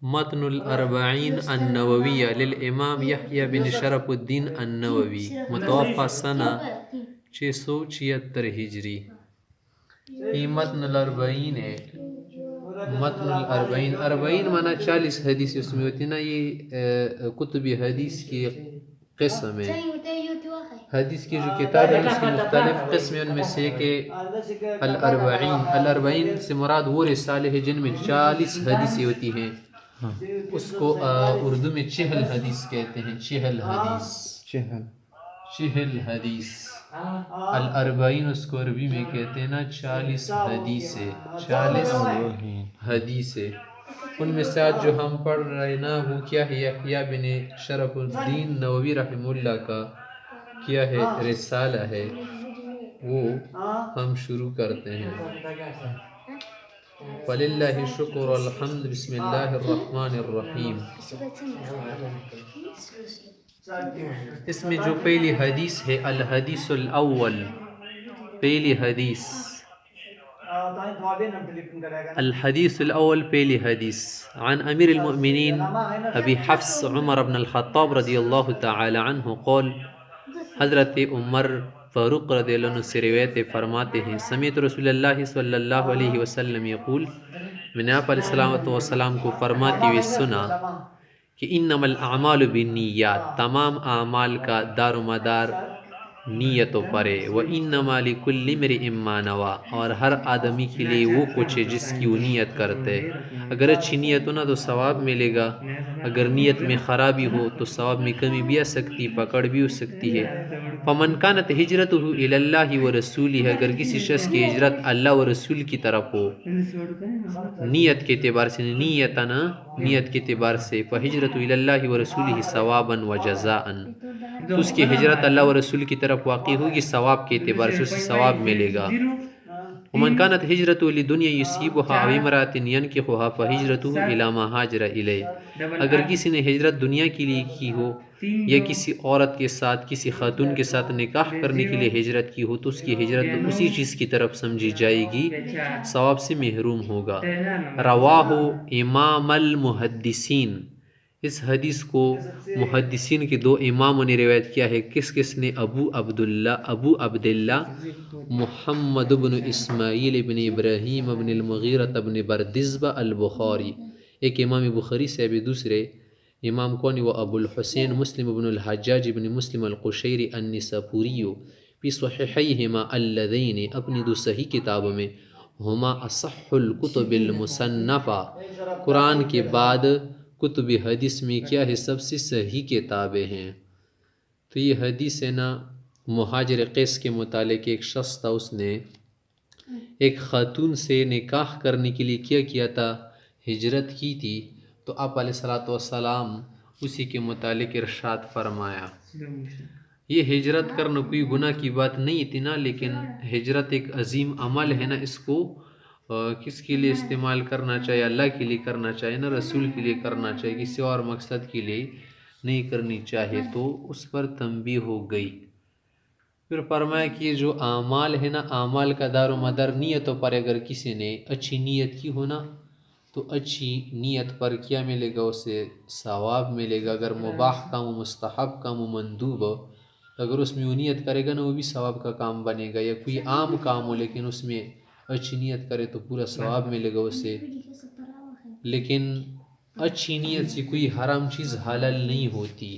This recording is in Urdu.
متن الاربعین النوویہ للامام یحییٰ بن شرف الدین النووی متوفى سنہ 676 ہجری. یہ متن الاربعین ہے. متن الاربعین، اربعین مانا 40 حدیث اس میں ہوتی نا. یہ کتب حدیث کی قسم ہے. حدیث کی جو کتاب ہے اس کی مختلف قسم ہیں. ان میں سے کہ الاربعین، الاربعین سے مراد وہ رسالے ہیں جن میں 40 حدیثیں ہوتی ہیں. اس کو اردو میں 40 حدیث کہتے ہیں. 40 حدیث، 40 حدیث. الاربعین اس کو عربی میں کہتے ہیں نا 40 حدیثیں، 40 حدیثیں. ان میں سے آج جو ہم پڑھ رہے ہیں نا وہ کیا ہے؟ یحییٰ بن شرف الدین نووی رحمہ اللہ کا کیا ہے رسالہ ہے. وہ ہم شروع کرتے ہیں. فللہ الشکر والحمد. بسم اللہ الرحمن الرحیم. اس میں جو پہلی حدیث ہے الحدیث الاول، پہلی حدیث، الحدیث الاول پہلی حدیث. عن امیر المؤمنین ابی حفص عمر بن الخطاب رضی اللہ تعالی عنہ قول، حضرت عمر فاروق رضی اللہ عنہ سے روایت فرماتے ہیں سمعت رسول اللہ صلی اللہ علیہ وسلم یقول، میں نے آپ علیہ الصلوۃ والسلام کو فرماتے ہوئے سنا کہ انما الاعمال بالنیات، تمام اعمال کا دار و مدار نیتوں پر ہے. وانما لکل امرئ ما نوی، اور ہر آدمی کے لیے وہ کچھ ہے جس کی وہ نیت کرتے. اگر اچھی نیت ہو نا تو ثواب ملے گا، اگر نیت میں خرابی ہو تو ثواب میں کمی بھی آ سکتی، پکڑ بھی ہو سکتی ہے. فمن کانت ہجرتہ الی اللہ ورسولہ، اگر کسی شخص کی ہجرت اللہ و رسول کی طرف ہو نیت کے اعتبار سے، نیت کے اعتبار سے، فہجرتہ الی اللہ ورسولہ ثوابا وجزاء، تو اس کی ہجرت اللہ و رسول کی طرف واقع ہوگی ثواب کے اعتبار سے، اسے ثواب ملے گا. ومن كانت ہجرتہ لدنیا یصیبها او امرأۃ ینکحها فہجرتہ الی ما ہاجر الیہ، اگر کسی نے ہجرت دنیا کے لیے کی ہو یا کسی عورت کے ساتھ، کسی خاتون کے ساتھ نکاح کرنے کے لیے ہجرت کی ہو تو اس کی ہجرت اسی چیز کی طرف سمجھی جائے گی، ثواب سے محروم ہوگا. رواہ امام المحدثین، اس حدیث کو محدثین کے دو اماموں نے روایت کیا ہے. کس نے؟ ابو عبداللہ محمد بن اسماعیل بن ابراہیم بن المغیرہ بن بردزبہ البخاری، ایک امام بخاری سے ابھی دوسرے امام کون؟ وہ ابو الحسین مسلم بن الحجاج بن مسلم القشیری النساپوری فی صحیحیہما اللذین، اپنی دو صحیح کتابوں میں، ہما اصح الکتب المصنفہ، قرآن کے بعد کتب حدیث میں کیا ہے سب سے صحیح کتابیں ہیں. تو یہ حدیث ہے نا مہاجر قیس کے متعلق. ایک شخص تھا، اس نے ایک خاتون سے نکاح کرنے کے لیے کیا تھا، ہجرت کی تھی. تو آپ علیہ الصلوۃ والسلام اسی کے متعلق ارشاد فرمایا. یہ ہجرت کرنا کوئی گناہ کی بات نہیں تھی نا، لیکن ہجرت ایک عظیم عمل ہے نا. اس کو کس کے لیے استعمال کرنا چاہیے؟ اللہ کے لیے کرنا چاہیے نا، رسول کے لیے کرنا چاہیے، کسی اور مقصد کے لیے نہیں کرنی چاہیے. تو اس پر تنبیہ ہو گئی. پھر فرمایا کہ یہ جو اعمال ہے نا، اعمال کا دار و مدار نیتوں پر. اگر کسی نے اچھی نیت کی ہو نا تو اچھی نیت پر کیا ملے گا؟ اسے ثواب ملے گا. اگر مباح کام و مستحب کام و مندوب ہو، اگر اس میں وہ نیت کرے گا نا وہ بھی ثواب کا کام بنے گا. یا کوئی عام کام ہو لیکن اس میں اچھی نیت کرے تو پورا ثواب ملے گا اسے. لیکن اچھی نیت سے کوئی حرام چیز حلال نہیں ہوتی.